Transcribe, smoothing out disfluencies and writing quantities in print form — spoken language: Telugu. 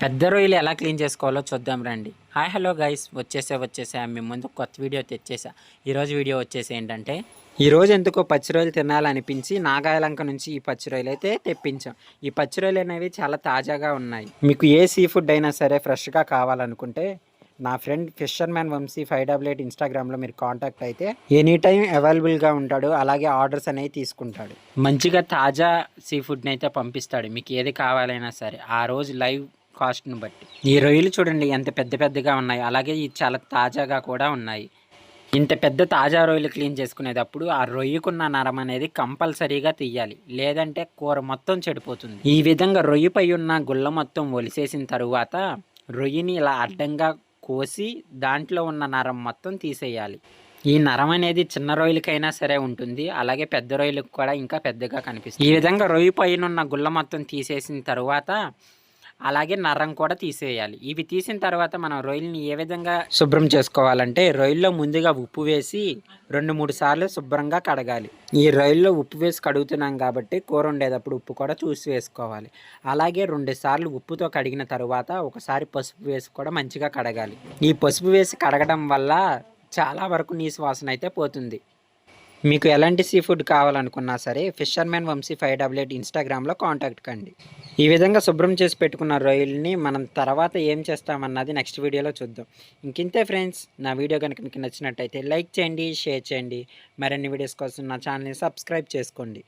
పెద్ద రొయ్యలు ఎలా క్లీన్ చేసుకోవాలో చూద్దాం రండి. హాయ్ హలో గైస్, వచ్చేసా మీ ముందు కొత్త వీడియో తెచ్చేసా. ఈరోజు వీడియో వచ్చేసి ఏంటంటే, ఈరోజు ఎందుకో పచ్చి రొయ్యలు తినాలనిపించి నాగాయలంక నుంచి ఈ పచ్చి రొయ్యలు అయితే తెప్పించాం. ఈ పచ్చి రొయ్యలు అనేవి చాలా తాజాగా ఉన్నాయి. మీకు ఏ సీ ఫుడ్ అయినా సరే ఫ్రెష్గా కావాలనుకుంటే నా ఫ్రెండ్ ఫిషర్మ్యాన్ వంశీ 588 ఇన్స్టాగ్రామ్లో మీరు కాంటాక్ట్ అయితే ఎనీ టైం అవైలబుల్గా ఉంటాడు. అలాగే ఆర్డర్స్ అనేవి తీసుకుంటాడు. మంచిగా తాజా సీ ఫుడ్ని అయితే పంపిస్తాడు. మీకు ఏది కావాలైనా సరే ఆ రోజు లైవ్ కాస్ట్ను బట్టి. ఈ రొయ్యలు చూడండి ఎంత పెద్ద పెద్దగా ఉన్నాయి, అలాగే ఇవి చాలా తాజాగా కూడా ఉన్నాయి. ఇంత పెద్ద తాజా రొయ్యలు క్లీన్ చేసుకునేటప్పుడు ఆ రొయ్యకున్న నరం అనేది కంపల్సరీగా తీయాలి, లేదంటే కూర మొత్తం చెడిపోతుంది. ఈ విధంగా రొయ్యపై ఉన్న గుళ్ళ మొత్తం ఒలిసేసిన తరువాత రొయ్యని ఇలా అడ్డంగా కోసి దాంట్లో ఉన్న నరం మొత్తం తీసేయాలి. ఈ నరం అనేది చిన్న రొయ్యలకైనా సరే ఉంటుంది, అలాగే పెద్ద రొయ్యలకు కూడా ఇంకా పెద్దగా కనిపిస్తుంది. ఈ విధంగా రొయ్య పైన ఉన్న గుళ్ళ మొత్తం తీసేసిన తరువాత అలాగే నరం కూడా తీసేయాలి. ఇవి తీసిన తర్వాత మనం రొయ్యల్ని ఏ విధంగా శుభ్రం చేసుకోవాలంటే, రొయ్యల్లో ముందుగా ఉప్పు వేసి 2-3 సార్లు శుభ్రంగా కడగాలి. ఈ రొయ్యల్లో ఉప్పు వేసి కడుగుతున్నాం కాబట్టి కూర వండేటప్పుడు ఉప్పు కూడా చూసి వేసుకోవాలి. అలాగే 2 సార్లు ఉప్పుతో కడిగిన తర్వాత ఒకసారి పసుపు వేసి కూడా మంచిగా కడగాలి. ఈ పసుపు వేసి కడగడం వల్ల చాలా వరకు నీసు వాసన అయితే పోతుంది. మీకు ఎలాంటి సీ ఫుడ్ కావాలనుకున్నా సరే ఫిషర్మ్యాన్ వంశీ 588 ఇన్స్టాగ్రామ్లో కాంటాక్ట్ కండి. ఈ విధంగా శుభ్రం చేసి పెట్టుకున్న రొయ్యల్ని మనం తర్వాత ఏం చేస్తామన్నది నెక్స్ట్ వీడియోలో చూద్దాం. ఇంకింతే ఫ్రెండ్స్, నా వీడియో కనుక మీకు నచ్చినట్టయితే లైక్ చేయండి, షేర్ చేయండి. మరిన్ని వీడియోస్ కోసం నా ఛానల్ని సబ్స్క్రైబ్ చేసుకోండి.